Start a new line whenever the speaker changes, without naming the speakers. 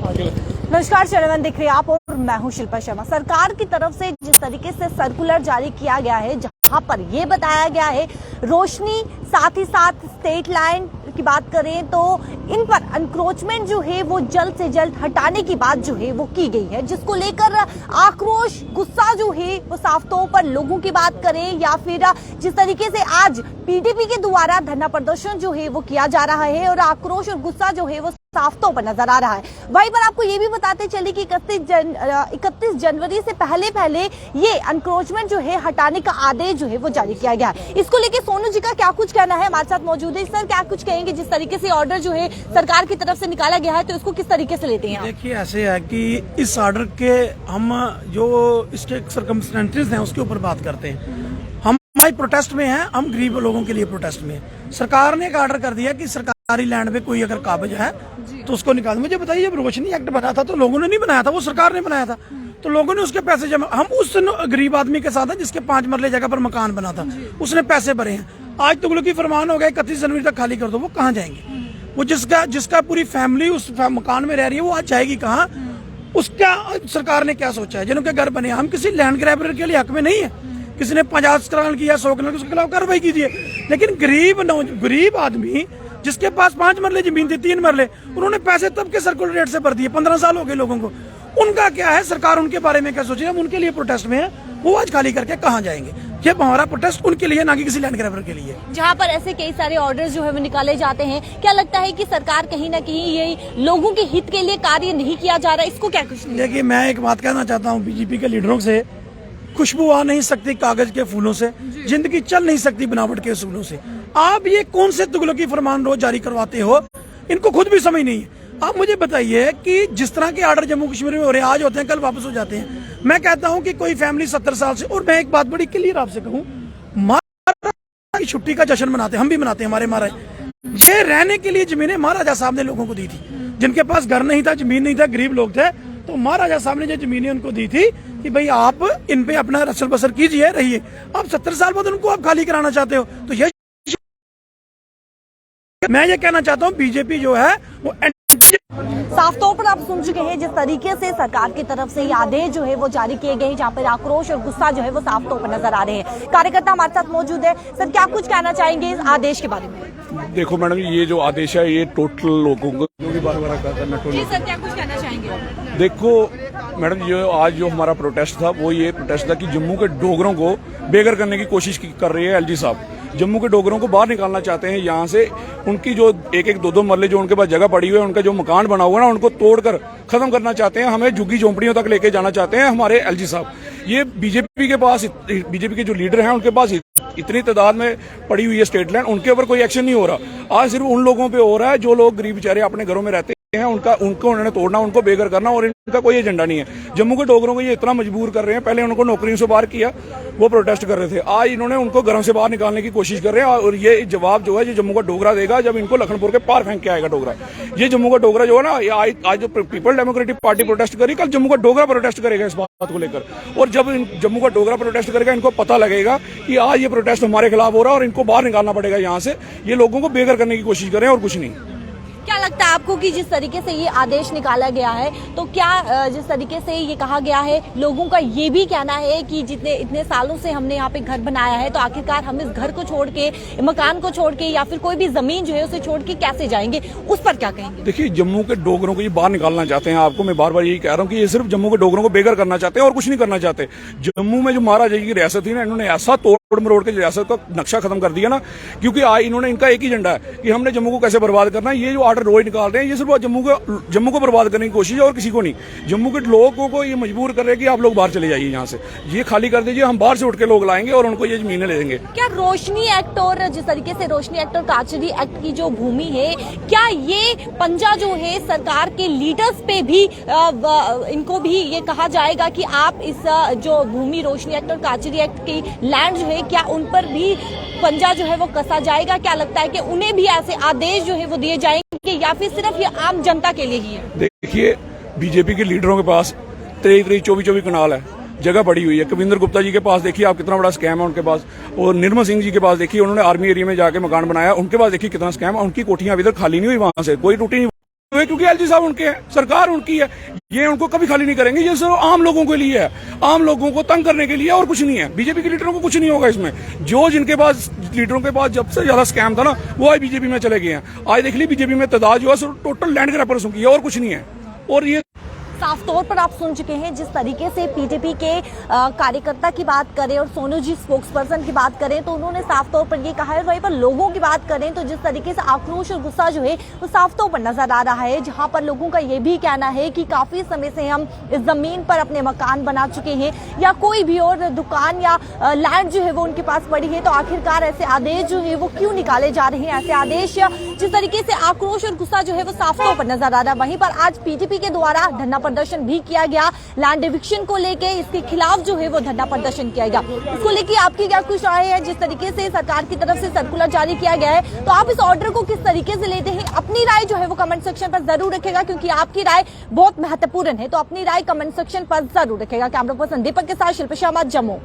नमस्कार, चैनल देख रहे हैं आप और मैं हूं शिल्पा शर्मा। सरकार की तरफ से जिस तरीके से सर्कुलर जारी किया गया है, जहां पर यह बताया गया है रोशनी, साथ ही साथ स्टेट लाइन की बात करें तो इन पर एनक्रोचमेंट जो है वो जल्द से जल्द हटाने की बात जो है वो की गई है, जिसको लेकर आक्रोश, गुस्सा जो है वो साफ तौर पर लोगों की बात करें या फिर जिस तरीके से आज पीडीपी के द्वारा धरना प्रदर्शन जो है वो किया जा रहा है और आक्रोश और गुस्सा जो है वो साफ तौर पर नजर आ रहा है। वहीं पर आपको ये भी बताते चले कि 31 जनवरी से पहले ये एनक्रोचमेंट जो है हटाने का आदेश जो है वो जारी किया गया है। इसको लेके सोनू जी का क्या कुछ कहना है, हमारे साथ मौजूद है। सर, क्या कुछ कहेंगे जिस तरीके से ऑर्डर जो है सरकार की तरफ से निकाला गया है, तो इसको किस तरीके से लेते हैं?
देखिए, ऐसे है कि इस ऑर्डर के हम जो इसके सर्कमस्टेंसेस हैं उसके ऊपर बात करते हैं। हमारी प्रोटेस्ट में है, हम गरीब लोगों के लिए प्रोटेस्ट में है। सरकार ने एक ऑर्डर कर दिया कि सरकारी लैंड पे कोई अगर काबिज है तो उसको निकाल। मुझे बताइए, जब रोशनी एक्ट बना था तो लोगों ने नहीं बनाया था, वो सरकार ने बनाया था। तो लोगों ने उसके पैसे जमा, हम उस गरीब आदमी के साथ हैं जिसके 5 मरले जगह पर मकान बना था, उसने पैसे भरे हैं। आज तुगलकी फरमान हो गया 31 जनवरी तक खाली कर दो, वो कहाँ जाएंगे? वो जिसका पूरी फैमिली उस मकान में रह रही है, वो आज जाएगी कहाँ? उसका सरकार ने क्या सोचा है? जिनके घर बने, हम किसी लैंड ग्रैबर के लिए हक में नहीं है। किसी ने 50 कनाल किया, 100 कनाल, उसके खिलाफ कार्रवाई कीजिए। लेकिन गरीब आदमी जिसके पास 5 मरले जमीन थी, 3 मरले, उन्होंने पैसे तब के सर्कुलर रेट से भर दिए। 15 साल हो गए लोगों को। उनका क्या है? सरकार उनके बारे में क्या सोचे? हम उनके लिए प्रोटेस्ट में है, वो आज खाली करके कहाँ जाएंगे? ये हमारा प्रोटेस्ट उनके लिए, ना कि किसी लैंड ग्रैबर के लिए।
जहाँ पर ऐसे कई सारे ऑर्डर्स जो है वो निकाले जाते हैं, क्या लगता है कि सरकार कहीं ना कहीं यही लोगों के हित के लिए कार्य नहीं किया जा रहा? इसको क्या कुछ?
देखिए, मैं एक बात कहना चाहता हूँ बीजेपी के लीडरों से, खुशबू आ नहीं सकती कागज के फूलों से, जिंदगी चल नहीं सकती बनावट के असूलों से। आप ये कौन से तुगलकी फरमान रोज जारी करवाते हो? इनको खुद भी समझ नहीं है। आप मुझे बताइए कि जिस तरह के ऑर्डर जम्मू कश्मीर में हो रहे हैं, आज होते हैं कल वापस हो जाते हैं। मैं कहता हूं कि कोई फैमिली 70 साल से, और मैं एक बात बड़ी क्लियर आपसे कहूं, महाराजा की छुट्टी का जश्न मनाते, हम भी मनाते हैं। हमारे महाराज, ये रहने के लिए जमीनें महाराजा साहब ने लोगों को दी थी। जिनके पास घर नहीं था, जमीन नहीं था, गरीब लोग थे, तो महाराजा साहब ने जो जमीनें उनको दी थी कि भाई आप इन पे अपना रसल बसर कीजिए, रहिए। आप 70 साल बाद उनको आप खाली कराना चाहते हो, तो ये मैं ये कहना चाहता हूँ, बीजेपी जो है वो
साफ तौर पर आप सुन चुके हैं जिस तरीके से सरकार की तरफ से ये आदेश जो है वो जारी किए गए, जहाँ पर आक्रोश और गुस्सा जो है वो साफ तौर पर नजर आ रहे हैं। कार्यकर्ता हमारे साथ मौजूद है। सर, क्या कुछ कहना चाहेंगे इस आदेश के बारे में?
देखो मैडम, ये जो आदेश है ये टोटल लोगों को
जी सर, क्या कुछ कहना चाहेंगे?
देखो मैडम, ये आज जो हमारा प्रोटेस्ट था वो ये प्रोटेस्ट था कि जम्मू के डोगरों को बेघर करने की कोशिश कर रही है एलजी साहब। जम्मू के डोगरों को बाहर निकालना चाहते हैं यहाँ से। उनकी जो एक 2 मरले जो उनके पास जगह पड़ी हुई है, उनका जो मकान बना हुआ है ना, उनको तोड़कर खत्म करना चाहते हैं। हमें झुग्गी झोंपड़ियों तक लेके जाना चाहते हैं हमारे एलजी साहब। ये बीजेपी के जो लीडर हैं उनके पास इतनी तादाद में पड़ी हुई है स्टेट लैंड, उनके ऊपर कोई एक्शन नहीं हो रहा। आज सिर्फ उन लोगों पे हो रहा है जो लोग गरीब बेचारे अपने घरों में रहते हैं, उनको उन्होंने तोड़ना, उनको बेघर करना, और इनका कोई एजेंडा नहीं है। जम्मू के डोगरों को ये इतना मजबूर कर रहे हैं। पहले उनको नौकरियों से बाहर किया, वो प्रोटेस्ट कर रहे थे, आज इन्होंने उनको घरों से बाहर निकालने की कोशिश कर रहे हैं। और ये जवाब जो है ये जम्मू का डोगरा देगा जब इनको लखनपुर के पार फेंक के आएगा डोगरा। ये जम्मू का डोगरा जो है ना, आज जो पीपल डेमोक्रेटिक पार्टी प्रोटेस्ट करी, कल जम्मू का डोगरा प्रोटेस्ट करेगा इस बात को लेकर। और जब जम्मू का डोगरा प्रोटेस्ट करेगा, इनको पता लगेगा कि आज ये प्रोटेस्ट हमारे खिलाफ हो रहा है और इनको बाहर निकालना पड़ेगा यहाँ से। ये लोगों को बेघर करने की कोशिश कर रहे हैं और कुछ नहीं।
क्या लगता है आपको कि जिस तरीके से ये आदेश निकाला गया है, तो क्या जिस तरीके से ये कहा गया है, लोगों का ये भी कहना है कि जितने इतने सालों से हमने यहाँ पे घर बनाया है, तो आखिरकार हम इस घर को छोड़ के, मकान को छोड़ के या फिर कोई भी जमीन जो है उसे छोड़ के कैसे जाएंगे? उस पर क्या कहेंगे? देखिए,
जम्मू के डोगरों को ये बाहर निकालना चाहते हैं। आपको मैं बार बार यही कह रहा हूँ कि ये सिर्फ जम्मू के डोगरों को बेघर करना चाहते हैं और कुछ नहीं करना चाहते। जम्मू में जो महाराजा जी की रियासत थी ना, इन्होंने ऐसा तोड़ मरोड़ के रियासत का नक्शा खत्म कर दिया ना, क्योंकि आज इन्होंने, इनका एक ही एजेंडा है कि हमने जम्मू को कैसे बर्बाद करना है। ये जो ऑर्डर रोज निकाल रहे हैं, ये सिर्फ जम्मू को बर्बाद करने की कोशिश है और किसी को नहीं। जम्मू के लोगों को ये मजबूर कर रहे हैं कि आप लोग बाहर चले जाइए यहाँ से, ये खाली कर दीजिए, हम बाहर से उठ के लोग लाएंगे और उनको ये जमीनें ले देंगे।
क्या रोशनी एक्ट और जिस तरीके से रोशनी एक्ट और काचरी एक्ट की जो भूमि है, क्या ये पंजा जो है सरकार के लीडर्स पे भी इनको भी ये कहा जाएगा कि आप इस जो भूमि रोशनी एक्ट और काचरी एक्ट की लैंड जो है, क्या उन पर भी पंजा जो है वो कसा जाएगा? क्या लगता है कि उन्हें भी ऐसे आदेश जो है वो दिए जाएंगे या फिर सिर्फ ये आम जनता के लिए ही है?
देखिए, बीजेपी के लीडरों के पास 23-24 कनाल है, जगह पड़ी हुई है। कविंदर गुप्ता जी के पास देखिए आप कितना बड़ा स्कैम है उनके पास, और निर्मल सिंह जी के पास देखिए उन्होंने आर्मी एरिया में जाके मकान बनाया, उनके पास देखिए कितना स्कैम है। उनकी कोठियां अभी तक खाली नहीं हुई, वहां से कोई टूटी नहीं। हुए क्योंकि एलजी साहब उनके हैं, सरकार उनकी है, ये उनको कभी खाली नहीं करेंगे। ये सिर्फ आम लोगों के लिए है, आम लोगों को तंग करने के लिए और कुछ नहीं है। बीजेपी के लीडरों को कुछ नहीं होगा इसमें। जो जिनके पास लीडरों के पास जब से ज्यादा स्कैम था ना, वो आज बीजेपी में चले गए हैं। आज देख ली बीजेपी में तादाद जो है सिर्फ टोटल लैंड ग्रैपर्स की है और कुछ नहीं है। और ये
साफ तौर पर आप सुन चुके हैं जिस तरीके से पीटीपी के कार्यकर्ता की बात करें और सोनू जी स्पोक्स पर्सन की बात करें तो उन्होंने साफ तौर पर ये कहा है। वहीं पर लोगों की बात करें तो जिस तरीके से आक्रोश और गुस्सा जो है वो साफ तौर पर नजर आ रहा है, जहां पर लोगों का ये भी कहना है कि काफी समय से हम इस जमीन पर अपने मकान बना चुके हैं या कोई भी और दुकान या लैंड जो है वो उनके पास पड़ी है, तो आखिरकार ऐसे आदेश जो है वो क्यों निकाले जा रहे हैं। ऐसे आदेश या जिस तरीके से आक्रोश और गुस्सा जो है वो साफ तौर पर नजर आ रहा है। वहीं पर आज पीटीपी के द्वारा धरना प्रदर्शन भी किया गया लैंड एविक्शन को लेके, इसके खिलाफ जो है वो धरना प्रदर्शन किया गया। इसको लेके आपकी क्या कुछ राय है? जिस तरीके से सरकार की तरफ से सर्कुलर जारी किया गया है तो आप इस ऑर्डर को किस तरीके से लेते हैं? अपनी राय जो है वो कमेंट सेक्शन पर जरूर रखेगा, क्योंकि आपकी राय बहुत महत्वपूर्ण है। तो अपनी राय कमेंट सेक्शन पर जरूर रखेगा। कैमरा पर्सन दीपक के साथ शिल्पा शर्मा, जम्मू।